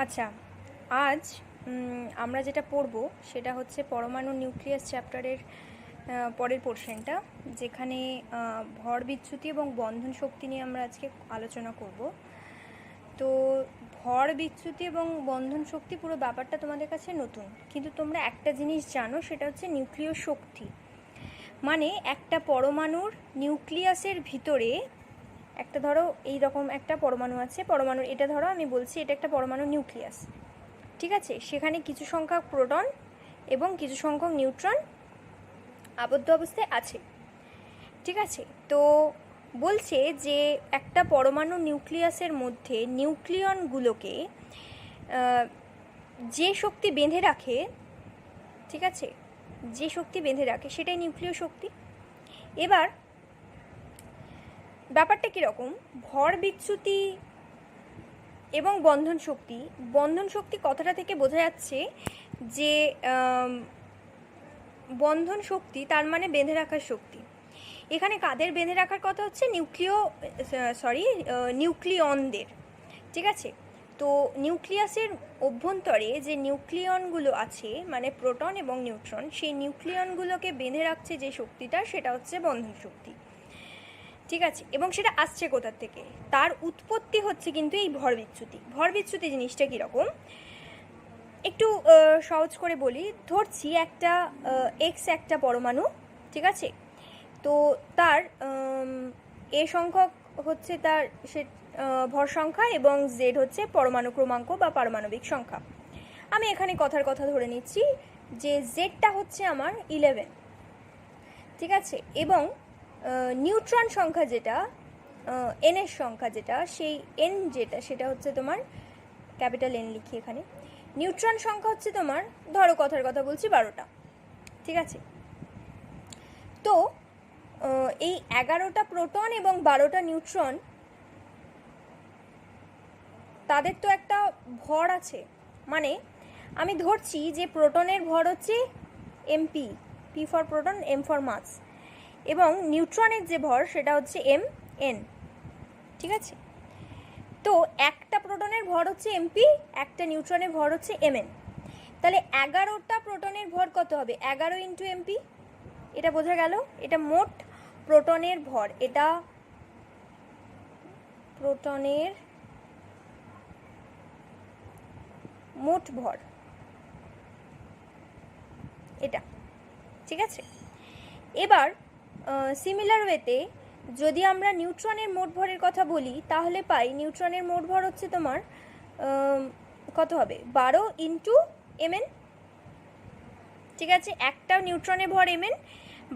আচ্ছা, আজ আমরা যেটা পড়ব সেটা হচ্ছে পরমাণু নিউক্লিয়াস চ্যাপ্টারের পরের পোর্শনটা, যেখানে ভর বিচ্যুতি এবং বন্ধন শক্তি নিয়ে আমরা আজকে আলোচনা করব। তো ভর বিচ্যুতি এবং বন্ধন শক্তি পুরো ব্যাপারটা তোমাদের কাছে নতুন, কিন্তু তোমরা একটা জিনিস জানো, সেটা হচ্ছে নিউক্লিয় শক্তি। মানে একটা পরমাণুর নিউক্লিয়াসের ভিতরে একটা, ধরো এই রকম একটা পরমাণু আছে, পরমাণুর এটা ধরো আমি বলছি এটা একটা পরমাণু নিউক্লিয়াস, ঠিক আছে? সেখানে কিছু সংখ্যক প্রোটন এবং কিছু সংখ্যক নিউট্রন আবদ্ধ অবস্থায় আছে, ঠিক আছে? তো বলছে যে একটা পরমাণু নিউক্লিয়াসের মধ্যে নিউক্লিয়নগুলোকে যে শক্তি বেঁধে রাখে, ঠিক আছে, যে শক্তি বেঁধে রাখে সেটাই নিউক্লিয় শক্তি। এবার ব্যাপারটা কীরকম, ভর বিচ্যুতি এবং বন্ধন শক্তি। বন্ধন শক্তি কথাটা থেকে বোঝা যাচ্ছে যে বন্ধন শক্তি তার মানে বেঁধে রাখার শক্তি। এখানে কাদের বেঁধে রাখার কথা হচ্ছে? নিউক্লিয়নদের, ঠিক আছে? তো নিউক্লিয়াসের অভ্যন্তরে যে নিউক্লিয়নগুলো আছে, মানে প্রোটন এবং নিউট্রন, সেই নিউক্লিয়নগুলোকে বেঁধে রাখছে যে শক্তিটা, সেটা হচ্ছে বন্ধন শক্তি, ঠিক আছে? এবং সেটা আসছে কোথার থেকে? তার উৎপত্তি হচ্ছে কিন্তু এই ভর বিচ্যুতি। ভর বিচ্যুতি জিনিসটা কীরকম একটু সহজ করে বলি। ধরছি একটা একটা পরমাণু, ঠিক আছে? তো তার এ সংখ্যক হচ্ছে তার সে ভর সংখ্যা এবং জেড হচ্ছে পরমাণু ক্রমাঙ্ক বা পারমাণবিক সংখ্যা। আমি এখানে কথার কথা ধরে নিচ্ছি যে জেডটা হচ্ছে আমার 11, ঠিক আছে? এবং নিউট্রন সংখ্যা যেটা, এনের সংখ্যা যেটা, সেই এন যেটা, সেটা হচ্ছে তোমার ক্যাপিটাল এন লিখি এখানে। নিউট্রন সংখ্যা হচ্ছে তোমার, ধরো কথার কথা বলছি, 12টা, ঠিক আছে? তো এই 11টা প্রোটন এবং 12টা নিউট্রন, তাদের তো একটা ভর আছে। মানে আমি ধরছি যে প্রোটনের ভর হচ্ছে MP, P for proton, M for mass, এবং নিউট্রনের যে ভর সেটা হচ্ছে এম এন, ঠিক আছে? তো একটা প্রোটনের ভর হচ্ছে এমপি, একটা নিউট্রনের ভর হচ্ছে এমএন। তাহলে 11টা প্রোটনের ভর কত হবে? 11 ইন্টু এমপি, এটা বোঝা গেল। এটা মোট প্রোটনের ভর, এটা প্রোটনের মোট ভর, এটা, ঠিক আছে? এবার সিমিলার ওয়েতে যদি আমরা নিউট্রনের মোট ভরের কথা বলি, তাহলে পাই নিউট্রনের মোট ভর হচ্ছে তোমার কত হবে? 12 ইন্টু এমএন, ঠিক আছে? একটা নিউট্রনের ভর এমএন,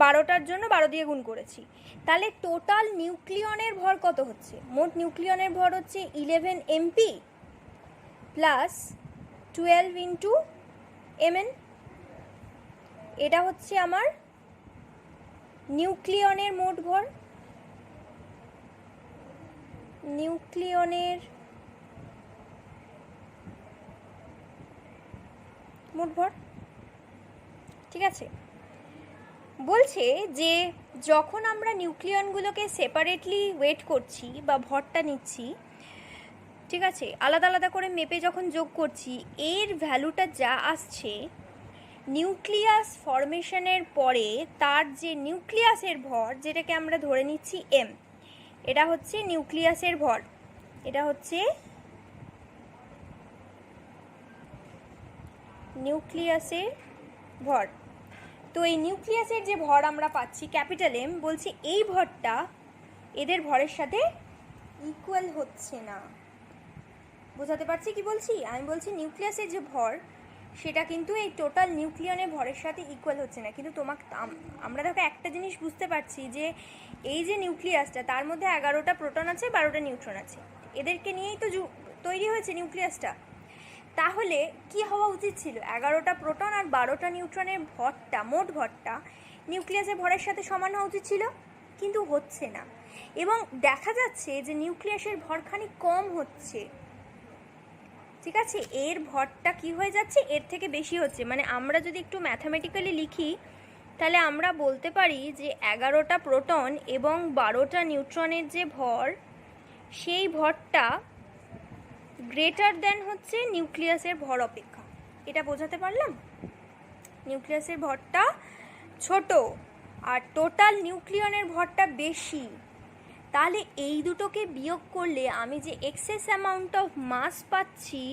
12টার জন্য 12 দিয়ে গুণ করেছি। তাহলে টোটাল নিউক্লিয়নের ভর কত হচ্ছে? মোট নিউক্লিয়নের ভর হচ্ছে 11 এমপি প্লাস 12 ইন্টু এমএন। এটা হচ্ছে আমার নিউক্লিয়নের মোট ভর, নিউক্লিয়নের মোট ভর, ঠিক আছে? বলছে যে যখন আমরা নিউক্লিয়নগুলোকে সেপারেটলি ওয়েট করছি বা ভরটা নিচ্ছি, ঠিক আছে, আলাদা আলাদা করে মেপে যখন যোগ করছি, এর ভ্যালুটা যা আসছে নিউক্লিয়াস ফরমেশনের পরে তার যে নিউক্লিয়াসের ভর, যেটাকে আমরা ধরে নিচ্ছি এম, এটা হচ্ছে নিউক্লিয়াসের ভর, এটা হচ্ছে নিউক্লিয়াসের ভর। তো এই নিউক্লিয়াসের যে ভর আমরা পাচ্ছি ক্যাপিটাল এম, বলছি এই ভরটা এদের ভরের সাথে ইকুয়াল হচ্ছে না। বোঝাতে পারছি কি বলছি? আমি বলছি নিউক্লিয়াসের যে ভর সেটা কিন্তু এই টোটাল নিউক্লিয়নের ভরের সাথে ইকুয়াল হচ্ছে না। কিন্তু আমরা দেখো একটা জিনিস বুঝতে পারছি যে এই যে নিউক্লিয়াসটা, তার মধ্যে 11টা প্রোটন আছে, 12টা নিউট্রন আছে, এদেরকে নিয়েই তো তৈরি হয়েছে নিউক্লিয়াসটা। তাহলে কি হওয়া উচিত ছিল? 11টা প্রোটন আর 12টা নিউট্রনের ভরটা, মোট ভরটা নিউক্লিয়াসের ভরের সাথে সমান হওয়া উচিত ছিল, কিন্তু হচ্ছে না। এবং দেখা যাচ্ছে যে নিউক্লিয়াসের ভর খানিক কম হচ্ছে, ঠিক আছে? এর ভরটা কি হয়ে যাচ্ছে? এর থেকে বেশি হচ্ছে। মানে আমরা যদি একটু ম্যাথামেটিক্যালি লিখি, তাহলে আমরা বলতে পারি যে 11টা প্রোটন এবং 12টা নিউট্রনের যে ভর, সেই ভরটা গ্রেটার দেন হচ্ছে নিউক্লিয়াসের ভর অপেক্ষা। এটা বোঝাতে পারলাম? নিউক্লিয়াসের ভরটা ছোট আর টোটাল নিউক্লিয়নের ভরটা বেশি, তাহলে এই দুটোকে বিয়োগ করলে আমি যে এক্সেস অ্যামাউন্ট অফ মাস পাচ্ছি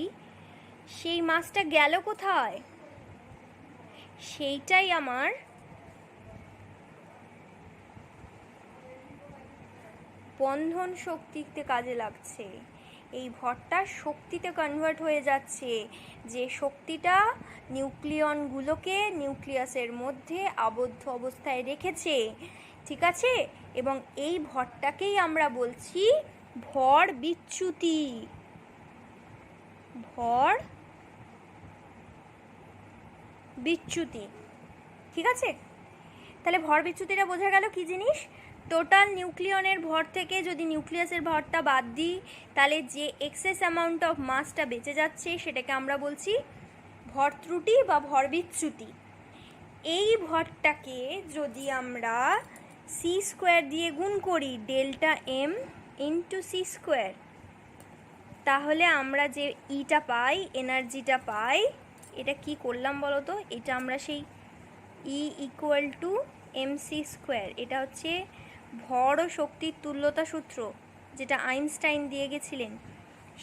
সেই মাসটা গেল কোথায়? সেইটাই আমার বন্ধন শক্তিতে কাজে লাগছে। এই ভরটা শক্তিতে কনভার্ট হয়ে যাচ্ছে, যে শক্তিটা নিউক্লিয়নগুলোকে নিউক্লিয়াসের মধ্যে আবদ্ধ অবস্থায় রেখেছে, ঠিক আছে? এবং এই ভরটাকেই আমরা বলছি ভর বিচ্যুতি। ভর বিচ্যুতি, ঠিক আছে? তাহলে ভর বিচ্যুতিটা বোঝা গেল কি জিনিস? টোটাল নিউক্লিয়নের ভর থেকে যদি নিউক্লিয়াসের ভরটা বাদ দিই, তাহলে যে এক্সেস অ্যামাউন্ট অফ মাসটা বেঁচে যাচ্ছে সেটাকে আমরা বলছি ভর ত্রুটি বা ভর বিচ্যুতি। এই ভরটাকে যদি আমরা সি স্কোয়ার দিয়ে গুণ করি, delta M into C square, তাহলে আমরা যে ইটা পাই, এনার্জিটা পাই, এটা কি করলাম বলো তো? এটা আমরা সেই E equal to MC square, এটা হচ্ছে ভর ও শক্তির তুল্যতা সূত্র, যেটা আইনস্টাইন দিয়ে গেছিলেন,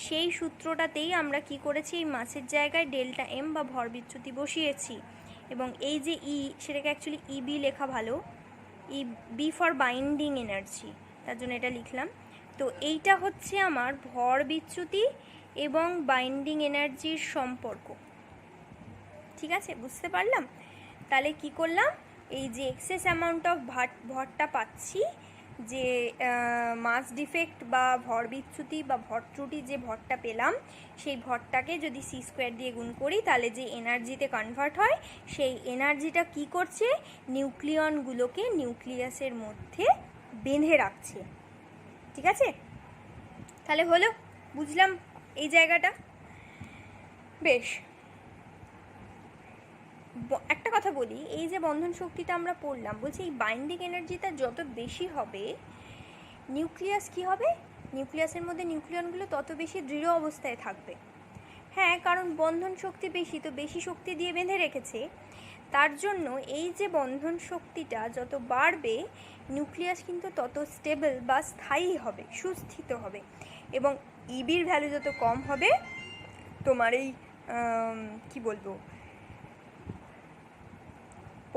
সেই সূত্রটাতেই আমরা কি করেছি, এই মাসের জায়গায় ডেল্টা এম বা ভর বিচ্যুতি বসিয়েছি। এবং এই যে ই, সেটাকে অ্যাকচুয়ালি ইবি লেখা ভালো, E B for binding energy, তার জন্য এটা লিখলাম। তো এইটা হচ্ছে আমার ভর বিচ্যুতি এবং বাইন্ডিং এনার্জির সম্পর্ক, ঠিক আছে? বুঝতে পারলাম? তাহলে কি করলাম, এই যে এক্সেস অ্যামাউন্ট অফ ভরটা পাচ্ছি, যে মাস ডিফেক্ট বা ভর বিচ্যুতি বা ভর ত্রুটি যে ভরটা পেলাম, সেই ভরটাকে যদি সি স্কোয়ার দিয়ে গুণ করি, তাহলে যে এনার্জিতে কনভার্ট হয়, সেই এনার্জিটা কি করছে, নিউক্লিয়নগুলোকে নিউক্লিয়াসের মধ্যে বেঁধে রাখছে, ঠিক আছে? তাহলে হলো, বুঝলাম এই জায়গাটা? বেশ, একটা কথা বলি, এই যে বন্ধন শক্তিটা আমরা পড়লাম, বলছি এই বাইন্ডিং এনার্জিটা যত বেশি হবে, নিউক্লিয়াস কি হবে, নিউক্লিয়াসের মধ্যে নিউক্লিয়নগুলো তত বেশি দৃঢ় অবস্থায় থাকবে। হ্যাঁ, কারণ বন্ধন শক্তি বেশি, তো বেশি শক্তি দিয়ে বেঁধে রেখেছে, তার জন্য এই যে বন্ধন শক্তিটা যত বাড়বে, নিউক্লিয়াস কিন্তু তত স্টেবল বা স্থায়ী হবে, সুস্থিত হবে। এবং ইবির ভ্যালু যত কম হবে, তোমার এই কি বলবো,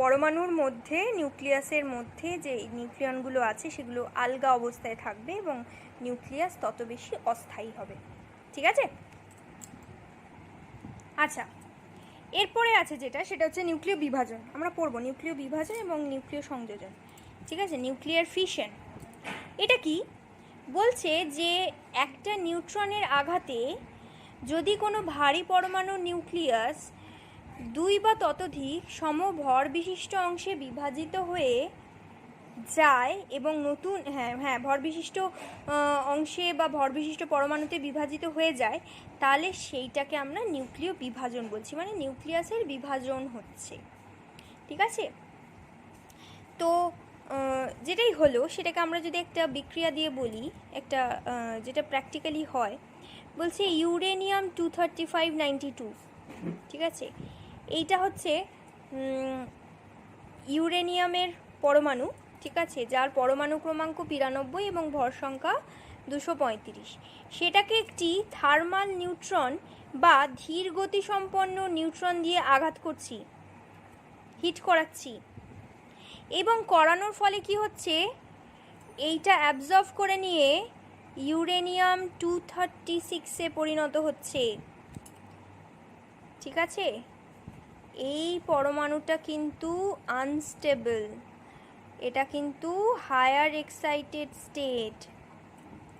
পরমাণুর মধ্যে, নিউক্লিয়াসের মধ্যে যে নিউক্লিয়নগুলো আছে সেগুলো আলগা অবস্থায় থাকবে এবং নিউক্লিয়াস তত বেশি অস্থায়ী হবে, ঠিক আছে? আচ্ছা, এরপরে আছে যেটা, সেটা হচ্ছে নিউক্লিয় বিভাজন। আমরা পড়বো নিউক্লিয় বিভাজন এবং নিউক্লিয় সংযোজন, ঠিক আছে? নিউক্লিয়ার ফিশন এটা কি বলছে, যে একটা নিউট্রনের আঘাতে যদি কোনো ভারী পরমাণুর নিউক্লিয়াস দুই বা ততোধিক সমভর বিশিষ্ট অংশে বিভাজিত হয়ে যায় এবং নতুন ভর বিশিষ্ট অংশে বা ভর বিশিষ্ট পরমাণুতে বিভাজিত হয়ে যায়, তাহলে সেইটাকে আমরা নিউক্লিয় বিভাজন বলছি, মানে নিউক্লিয়াসের বিভাজন হচ্ছে, ঠিক আছে? তো যেটাই হলো, সেটাকে আমরা যদি একটা বিক্রিয়া দিয়ে বলি, একটা যেটা প্র্যাকটিক্যালি হয়, বলছে ইউরেনিয়াম 23592, ঠিক আছে? এইটা হচ্ছে ইউরেনিয়ামের পরমাণু, ঠিক আছে, যার পরমাণু ক্রমাঙ্ক 92 এবং ভর সংখ্যা 235। সেটাকে একটি থার্মাল নিউট্রন বা ধীর গতিসম্পন্ন নিউট্রন দিয়ে আঘাত করছি, হিট করাচ্ছি, এবং করানোর ফলে কি হচ্ছে, এইটা অ্যাবজর্ব করে নিয়ে ইউরেনিয়াম 236-এ পরিণত হচ্ছে, ঠিক আছে? এই পরমাণুটা কিন্তু আনস্টেবল, এটা কিন্তু হায়ার এক্সাইটেড স্টেট,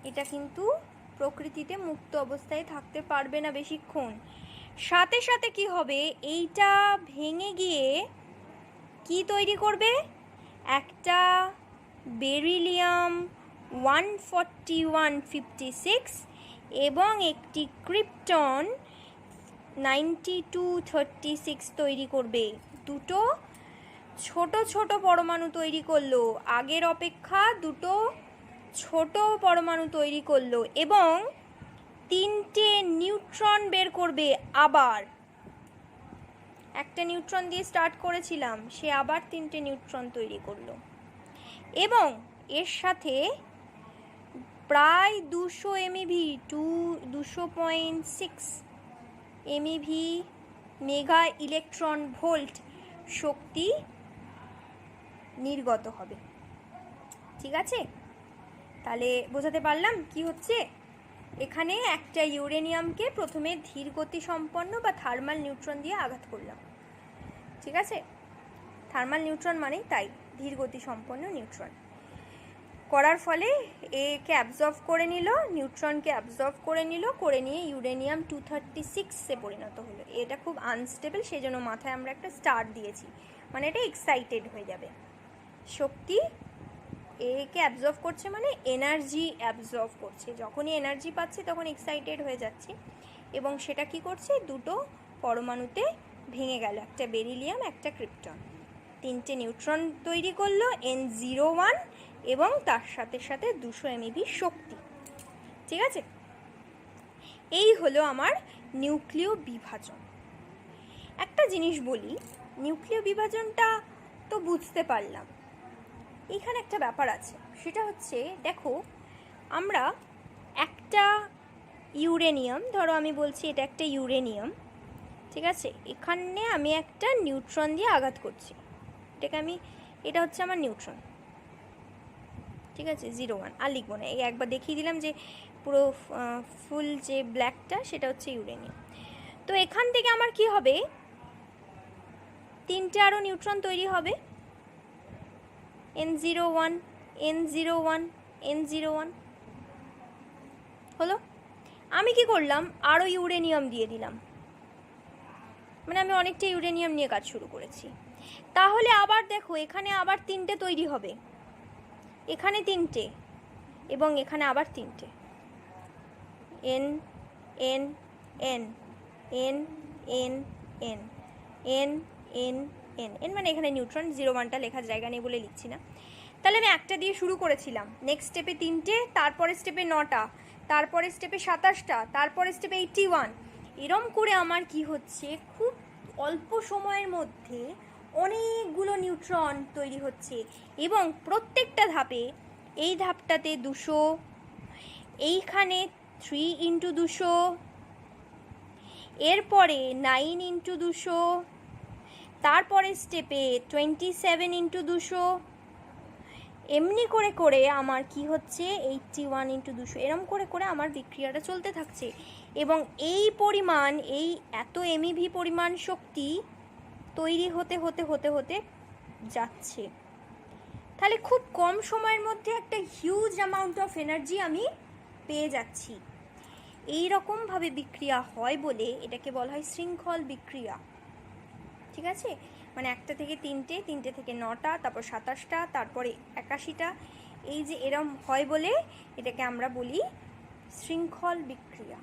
এটা কিন্তু প্রকৃতিতে মুক্ত অবস্থায় থাকতে পারবে না বেশিক্ষণ। সাথে সাথে কি হবে, এইটা ভেঙে গিয়ে কি তৈরি করবে, একটা বেরিলিয়াম 14156 এবং একটি ক্রিপ্টন 9236 তৈরি করবে। দুটো ছোট ছোট পরমাণু তৈরি করলো, আগের অপেক্ষা দুটো ছোট পরমাণু তৈরি করলো, এবং তিনটে নিউট্রন বের করবে। আবার একটা নিউট্রন দিয়ে স্টার্ট করেছিলাম, সে আবার তিনটে নিউট্রন তৈরি করলো এবং এর সাথে প্রায় 200 MeV 200.6 MeV mega electron volt শক্তি নির্গত হবে। ঠিক আছে, তাহলে বোঝাতে পারলাম কি হচ্ছে। এখানে একটা ইউরেনিয়ামকে প্রথমে ধীর গতি সম্পন্ন বা থার্মাল নিউট্রন দিয়ে আঘাত করলাম। ঠিক আছে, থার্মাল নিউট্রন মানেই তাই ধীর গতি সম্পন্ন নিউট্রন করার ফলে একে অ্যাবজর্ব করে নিল, নিউট্রনকে অ্যাবজর্ব করে নিল, করে নিয়ে ইউরেনিয়াম 236-এ পরিণত হলো। এটা খুব আনস্টেবল, সেই জন্য মাথায় আমরা একটা স্টার দিয়েছি, মানে এটা এক্সাইটেড হয়ে যাবে। শক্তি একে অ্যাবজর্ব করছে মানে এনার্জি অ্যাবজর্ব করছে, যখনই এনার্জি পাচ্ছে তখন এক্সাইটেড হয়ে যাচ্ছে এবং সেটা কি করছে, দুটো পরমাণুতে ভেঙে গেল, একটা বেরিলিয়াম একটা ক্রিপ্টন, তিনটে নিউট্রন তৈরি করলো N01 এবং তার সাথে সাথে 200 এমইভি শক্তি। ঠিক আছে, এই হলো আমার নিউক্লিয় বিভাজন। একটা জিনিস বলি, নিউক্লিয় বিভাজনটা তো বুঝতে পারলাম, এখানে একটা ব্যাপার আছে, সেটা হচ্ছে দেখো আমরা একটা ইউরেনিয়াম, ধরো আমি বলছি এটা একটা ইউরেনিয়াম, ঠিক আছে, এখানে আমি একটা নিউট্রন দিয়ে আঘাত করছি, এটা হচ্ছে আমার নিউট্রন। ঠিক আছে, 01 আর লিখবো না, এই একবার দেখিয়ে দিলাম যে পুরো ফুল যে ব্ল্যাকটা সেটা হচ্ছে ইউরেনিয়াম। তো এখান থেকে আমার কি হবে, তিনটে আরও নিউট্রন তৈরি হবে, N01 N01 N01 হলো। আমি কি করলাম, আরও ইউরেনিয়াম দিয়ে দিলাম, মানে আমি অনেকটা ইউরেনিয়াম নিয়ে কাজ শুরু করেছি। তাহলে আবার দেখো এখানে আবার তিনটে তৈরি হবে, এখানে তিনটে এবং এখানে আবার তিনটে, N N N N N N N N N N মানে এখানে নিউট্রন, 01টা লেখার জায়গা নেই বলে লিখছি না। তাহলে আমি একটা দিয়ে শুরু করেছিলাম, নেক্সট স্টেপে তিনটে, তারপরে স্টেপে 9টা, তারপরে স্টেপে 27টা, তারপরে স্টেপে 81, এরম করে আমার কি হচ্ছে, খুব অল্প সময়ের মধ্যে অনেকগুলো নিউট্রন তৈরি হচ্ছে এবং প্রত্যেকটা ধাপে, এই ধাপটাতে 200, এইখানে 3 × 200, এরপরে 9 × 200, তারপরে স্টেপে 27 × 200, এমনি করে করে আমার কি হচ্ছে 81 × 200, এরম করে করে আমার বিক্রিয়াটা চলতে থাকছে এবং এই পরিমাণ, এই এত এমইভি পরিমাণ শক্তি তৈরি হতে হতে হতে হতে যাচ্ছে। তাহলে খুব কম সময়ের মধ্যে একটা হিউজ অ্যামাউন্ট অফ এনার্জি আমি পেয়ে যাচ্ছি। এই রকমভাবে বিক্রিয়া হয় বলে এটাকে বলা হয় শৃঙ্খল বিক্রিয়া। ঠিক আছে, মানে একটা থেকে তিনটে, তিনটে থেকে 9টা, তারপর 27টা, তারপরে 81টা, এই যে এরম হয় বলে এটাকে আমরা বলি শৃঙ্খল বিক্রিয়া।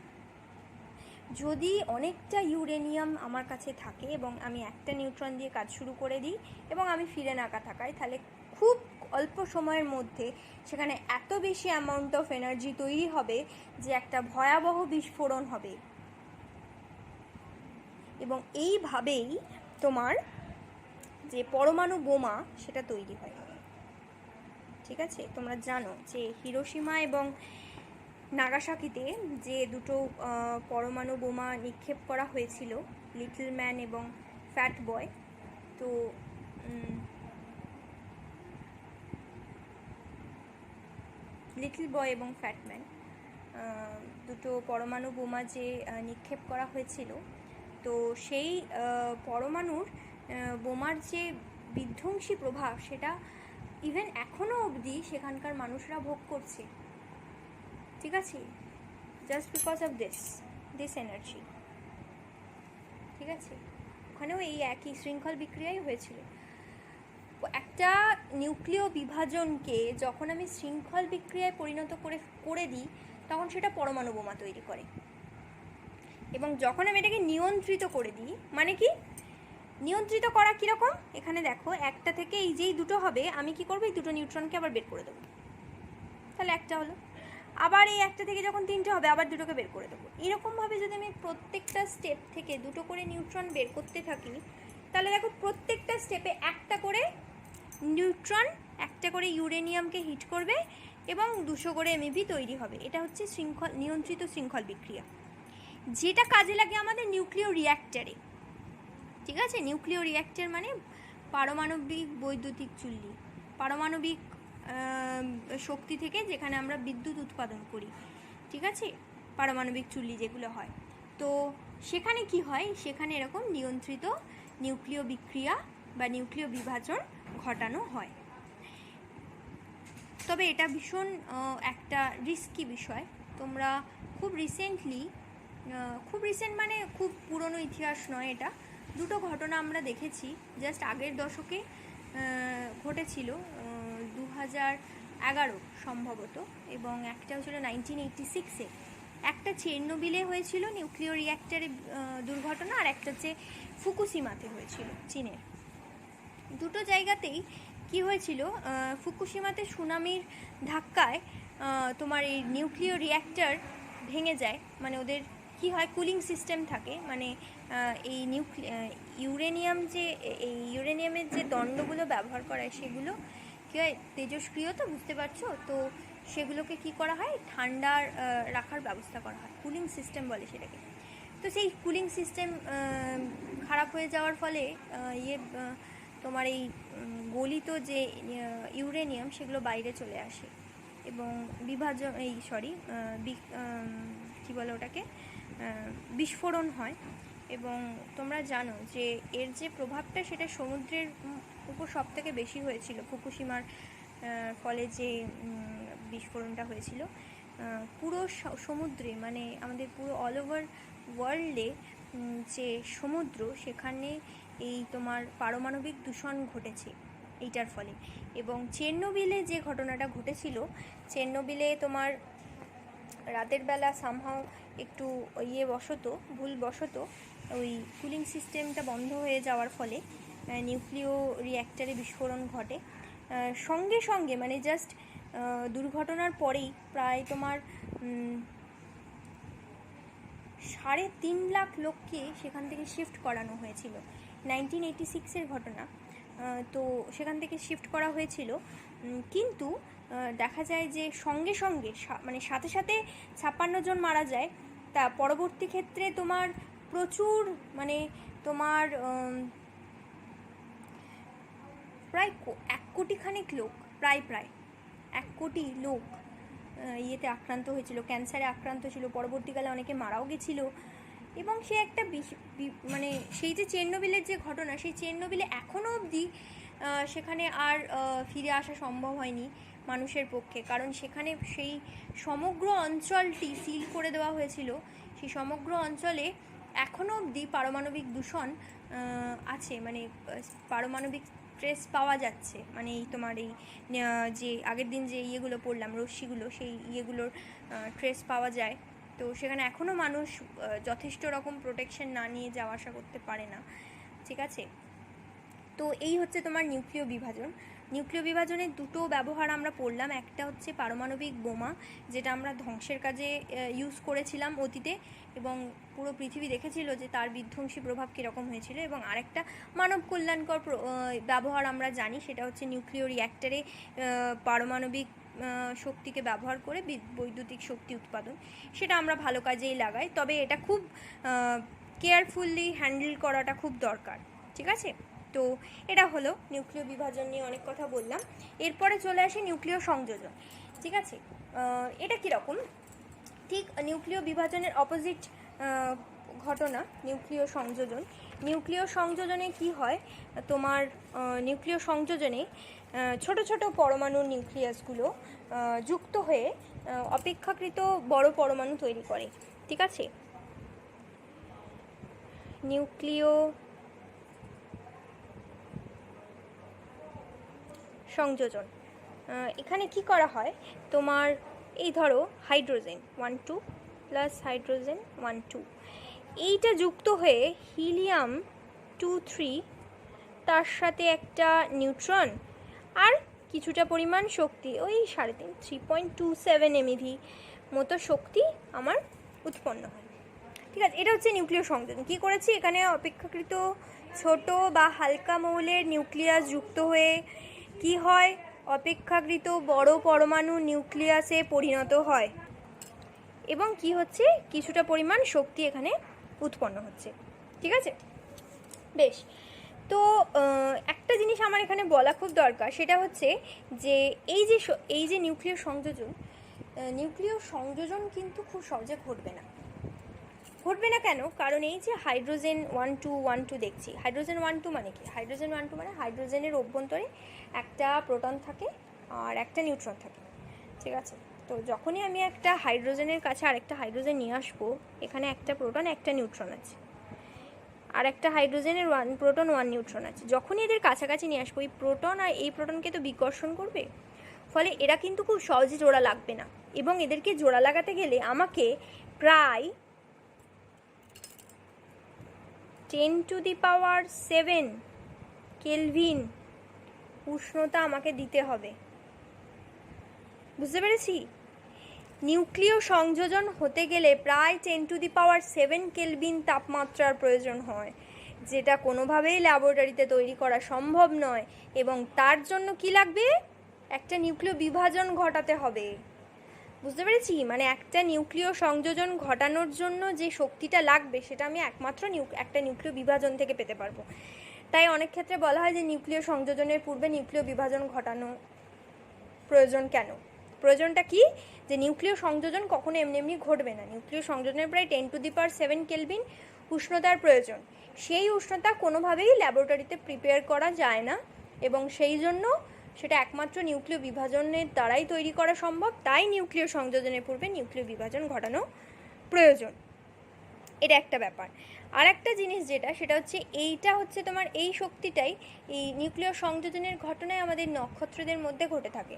যদি অনেকটা ইউরেনিয়াম আমার কাছে থাকে এবং আমি একটা নিউট্রন দিয়ে কাজ শুরু করে দিই এবং আমি ফিরে না তাকাই, তাহলে খুব অল্প সময়ের মধ্যে সেখানে এত বেশি অ্যামাউন্ট অফ এনার্জি তৈরি হবে যে একটা ভয়াবহ বিস্ফোরণ হবে এবং এইভাবেই তোমার যে পরমাণু বোমা সেটা তৈরি হয়। ঠিক আছে, তোমরা জানো যে হিরোশিমা এবং নাগাসাকিতে যে দুটো পরমাণু বোমা নিক্ষেপ করা হয়েছিল, লিটল ম্যান এবং ফ্যাট বয়, তো লিটল বয় এবং ফ্যাট ম্যান দুটো পরমাণু বোমা যে নিক্ষেপ করা হয়েছিল, তো সেই পরমাণুর বোমার যে বিধ্বংসী প্রভাব সেটা ইভেন এখনও অবধি সেখানকার মানুষরা ভোগ করছে। ঠিক আছে, just because of this energy. ঠিক আছে, ওখানেও এই একই শৃঙ্খল বিক্রিয়াই হয়েছিল। একটা নিউক্লিয় বিভাজনকে যখন আমি শৃঙ্খল বিক্রিয়ায় পরিণত করে দিই তখন সেটা পরমাণু বোমা তৈরি করে এবং যখন আমি এটাকে নিয়ন্ত্রিত করে দিই, মানে কি নিয়ন্ত্রিত করা কীরকম, এখানে দেখো একটা থেকে এই যেই দুটো হবে আমি কি করবো, এই দুটো নিউট্রনকে আবার বের করে দেবো, তাহলে একটা হলো। আবার এই একটা থেকে যখন 3টে হবে আবার 2টোকে বের করে দেবো। এরকমভাবে যদি আমি প্রত্যেকটা স্টেপ থেকে 2টো করে নিউট্রন বের করতে থাকি, তাহলে দেখো প্রত্যেকটা স্টেপে একটা করে নিউট্রন একটা করে ইউরেনিয়ামকে হিট করবে এবং 200 করে MEV তৈরি হবে। এটা হচ্ছে নিয়ন্ত্রিত শৃঙ্খল বিক্রিয়া, যেটা কাজে লাগে আমাদের নিউক্লিয় রিঅ্যাক্টরে। ঠিক আছে, নিউক্লিয় রিঅ্যাক্টর মানে পারমাণবিক বৈদ্যুতিক চুল্লি, পারমাণবিক শক্তি থেকে যেখানে আমরা বিদ্যুৎ উৎপাদন করি। ঠিক আছে, পারমাণবিক চুল্লি যেগুলো হয়, তো সেখানে কি হয়, সেখানে এরকম নিয়ন্ত্রিত নিউক্লিয় বিক্রিয়া বা নিউক্লিয় বিভাজন ঘটানো হয়। তবে এটা ভীষণ একটা রিস্কি বিষয়। তোমরা খুব রিসেন্ট মানে খুব পুরনো ইতিহাস নয়, এটা 2টো ঘটনা আমরা দেখেছি জাস্ট আগের দশকে ঘটেছিল, 2011 সম্ভবত, এবং একটা হয়েছিল 1986-এ। একটা চেরনোবিলে হয়েছিল নিউক্লিয় রিঅ্যাক্টরে দুর্ঘটনা, আর একটা হচ্ছে ফুকুশিমাতে হয়েছিল চীনের। 2টো জায়গাতেই কি হয়েছিল, ফুকুশিমাতে সুনামির ধাক্কায় তোমার এই নিউক্লিয় রিঅ্যাক্টর ভেঙে যায়। মানে ওদের কি হয়, কুলিং সিস্টেম থাকে, মানে এই ইউরেনিয়ামের যে দণ্ডগুলো ব্যবহার করা হয় সেগুলো কী হয়, তেজস্ক্রিয়, তো বুঝতে পারছো, তো সেগুলোকে কি করা হয়, ঠান্ডার রাখার ব্যবস্থা করা হয়, কুলিং সিস্টেম বলে সেটাকে। তো সেই কুলিং সিস্টেম খারাপ হয়ে যাওয়ার ফলে তোমার এই গলিত যে ইউরেনিয়াম সেগুলো বাইরে চলে আসে এবং কী বলে ওটাকে, বিস্ফোরণ হয়। এবং তোমরা জানো যে এর যে প্রভাবটা সেটা সমুদ্রের উপর সব থেকে বেশি হয়েছিল। ফুকুশিমার ফলে যে বিস্ফোরণটা হয়েছিল, পুরো সমুদ্রে, মানে আমাদের পুরো অল ওভার ওয়ার্ল্ডে যে সমুদ্র, সেখানে এই তোমার পারমাণবিক দূষণ ঘটেছে এইটার ফলে। এবং চেরনোবিলে যে ঘটনাটা ঘটেছিল, চেরনোবিলে তোমার রাতের বেলা সামহাও একটু ভুলবশত ওই কুলিং সিস্টেমটা বন্ধ হয়ে যাওয়ার ফলে নিউক্লিয় রিঅ্যাক্টরে বিস্ফোরণ ঘটে। সঙ্গে সঙ্গে মানে জাস্ট দুর্ঘটনার পরেই প্রায় তোমার 3.5 লাখ লোককে সেখান থেকে শিফট করানো হয়েছিল। 1986-এর ঘটনা, তো সেখান থেকে শিফট করা হয়েছিল। কিন্তু দেখা যায় যে সঙ্গে সঙ্গে মানে সাথে সাথে 56 জন মারা যায়। তা পরবর্তী ক্ষেত্রে তোমার প্রচুর, মানে তোমার প্রায় 1 কোটি খানিক লোক, প্রায় 1 কোটি লোক ইয়েতে আক্রান্ত হয়েছিল, ক্যান্সারে আক্রান্ত ছিল। পরবর্তীকালে অনেকে মারাও গেছিল। এবং সে একটা মানে সেই যে চেরনোবিলের যে ঘটনা, সেই চেরনোবিলে এখনও অবধি সেখানে আর ফিরে আসা সম্ভব হয়নি মানুষের পক্ষে, কারণ সেখানে সেই সমগ্র অঞ্চলটি সিল করে দেওয়া হয়েছিল। সেই সমগ্র অঞ্চলে এখনও অবধি পারমাণবিক দূষণ আছে, মানে পারমাণবিক ট্রেস পাওয়া যাচ্ছে। মানে এই তোমার এই যে আগের দিন যে ইয়েগুলো পড়লাম, রশ্মিগুলো, সেই ইয়েগুলোর ট্রেস পাওয়া যায়। তো সেখানে এখনও মানুষ যথেষ্ট রকম প্রোটেকশন না নিয়ে যাওয়া আসা করতে পারে না। ঠিক আছে, তো এই হচ্ছে তোমার নিউক্লিয় বিভাজন। নিউক্লিয় বিভাজনের 2টো ব্যবহার আমরা পড়লাম। একটা হচ্ছে পারমাণবিক বোমা, যেটা আমরা ধ্বংসের কাজে ইউজ করেছিলাম অতীতে, এবং পুরো পৃথিবী দেখেছিল যে তার বিধ্বংসী প্রভাব কীরকম হয়েছিল। এবং আরেকটা মানব কল্যাণকর ব্যবহার আমরা জানি, সেটা হচ্ছে নিউক্লিয় রিঅ্যাক্টরে পারমাণবিক শক্তিকে ব্যবহার করে বৈদ্যুতিক শক্তি উৎপাদন। সেটা আমরা ভালো কাজেই লাগাই, তবে এটা খুব কেয়ারফুলি হ্যান্ডেল করাটা খুব দরকার। ঠিক আছে, তো এটা হলো নিউক্লিয় বিভাজন নিয়ে অনেক কথা বললাম। এরপরে চলে আসে নিউক্লিয় সংযোজন। ঠিক আছে, এটা কীরকম, ঠিক নিউক্লিয় বিভাজনের অপোজিট ঘটনা নিউক্লিয় সংযোজন। নিউক্লিয় সংযোজনে কি হয়, তোমার নিউক্লিয় সংযোজনে ছোট ছোট পরমাণুর নিউক্লিয়াসগুলো যুক্ত হয়ে অপেক্ষাকৃত বড় পরমাণু তৈরি করে। ঠিক আছে, নিউক্লিয় সংযোজন এখানে কি করা হয়, তোমার এই ধরো হাইড্রোজেন 1 2 প্লাস হাইড্রোজেন 1 2, এইটা যুক্ত হয়ে হিলিয়াম 2 3, তার সাথে একটা নিউট্রন আর কিছুটা পরিমাণ শক্তি, ওই 3.27 MeV মতো শক্তি আমার উৎপন্ন হয়। ঠিক আছে, এটা হচ্ছে নিউক্লিয় সংযোজন। কী করেছি, এখানে অপেক্ষাকৃত ছোট বা হালকা মৌলের নিউক্লিয়াস যুক্ত হয়ে কি হয়, অপেক্ষাকৃত বড় পরমাণু নিউক্লিয়াসে পরিণত হয় এবং কি হচ্ছে, কিছুটা পরিমাণ শক্তি এখানে উৎপন্ন হচ্ছে। ঠিক আছে, বেশ। তো একটা জিনিস আমার এখানে বলা খুব দরকার, সেটা হচ্ছে যে এই যে নিউক্লিয় সংযোজন কিন্তু খুব সহজে ঘটবে না। কেন? কারণ এই যে হাইড্রোজেন 1 2 দেখছি, হাইড্রোজেন 1 2 মানে কি? হাইড্রোজেন 1 2 মানে হাইড্রোজেনের অভ্যন্তরে একটা প্রোটন থাকে আর একটা নিউট্রন থাকে। ঠিক আছে, তো যখনই আমি একটা হাইড্রোজেনের কাছে আরেকটা হাইড্রোজেন নিয়ে আসবো, এখানে একটা প্রোটন একটা নিউট্রন আছে, আর একটা হাইড্রোজেনের 1 প্রোটন 1 নিউট্রন আছে। যখনই এদের কাছাকাছি নিয়ে আসবো, এই প্রোটন আর এই প্রোটনকে তো বিকর্ষণ করবে, ফলে এরা কিন্তু খুব সহজে জোড়া লাগবে না, এবং এদেরকে জোড়া লাগাতে গেলে আমাকে প্রায় 10⁷ কেলভিন উষ্ণতা আমাকে দিতে হবে। বুঝতে পেরেছি? নিউক্লিয় সংযোজন হতে গেলে প্রায় 10⁷ কেলভিন তাপমাত্রার প্রয়োজন হয়, যেটা কোনোভাবেই ল্যাবরেটরিতে তৈরি করা সম্ভব নয়, এবং তার জন্য কি লাগবে, একটা নিউক্লিয় বিভাজন ঘটাতে হবে। বুঝতে পেরেছি? মানে একটা নিউক্লিয় সংযোজন ঘটানোর জন্য যে শক্তিটা লাগবে, সেটা আমি একমাত্র একটা নিউক্লিয় বিভাজন থেকে পেতে পারবো। তাই অনেক ক্ষেত্রে বলা হয় যে নিউক্লিয় সংযোজনের পূর্বে নিউক্লিয় বিভাজন ঘটানো প্রয়োজন। কেন? প্রয়োজনটা কি, যে নিউক্লিয় সংযোজন কখনো এমনি ঘটবে না। নিউক্লিয় সংযোজনের প্রায় 10⁷ কেলভিন উষ্ণতার প্রয়োজন। সেই উষ্ণতা কোনোভাবেই ল্যাবরেটরিতে প্রিপেয়ার করা যায় না, এবং সেই জন্য সেটা একমাত্র নিউক্লিয় বিভাজনের দ্বারাই তৈরি করা সম্ভব। তাই নিউক্লিয় সংযোজনের পূর্বে নিউক্লিয় বিভাজন ঘটানো প্রয়োজন। এটা একটা ব্যাপার। আর একটা জিনিস যেটা, সেটা হচ্ছে এইটা হচ্ছে তোমার এই শক্তিটাই এই নিউক্লিয় সংযোজনের ঘটনায় আমাদের নক্ষত্রদের মধ্যে ঘটে থাকে।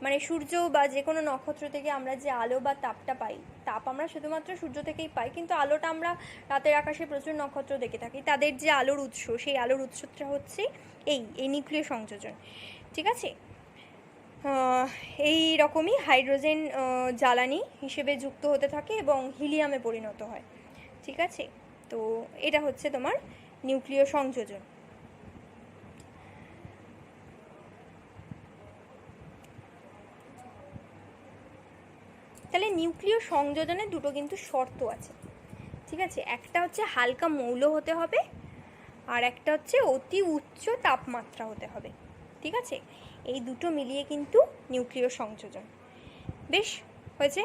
মানে সূর্য বা যে কোনো নক্ষত্র থেকে আমরা যে আলো বা তাপটা পাই, তাপ আমরা শুধুমাত্র সূর্য থেকেই পাই, কিন্তু আলোটা আমরা রাতের আকাশে প্রচুর নক্ষত্র দেখে থাকি। তাদের যে আলোর উৎস, সেই আলোর উৎসটা হচ্ছে এই নিউক্লিয় সংযোজন। ঠিক আছে, এই রকমই হাইড্রোজেন জ্বালানি হিসেবে যুক্ত হতে থাকে এবং হিলিয়ামে পরিণত হয়। ঠিক আছে, তো এটা হচ্ছে তোমার নিউক্লিয় সংযোজন। তাহলে নিউক্লিয় সংযোজনে দুটো কিন্তু শর্ত আছে। ঠিক আছে, একটা হচ্ছে হালকা মৌল হতে হবে, আর একটা হচ্ছে অতি উচ্চ তাপমাত্রা হতে হবে। ঠিক আছে, এই দুটো মিলিয়ে কিন্তু নিউক্লিয় সংযোজন। বেশ, হয়েছে।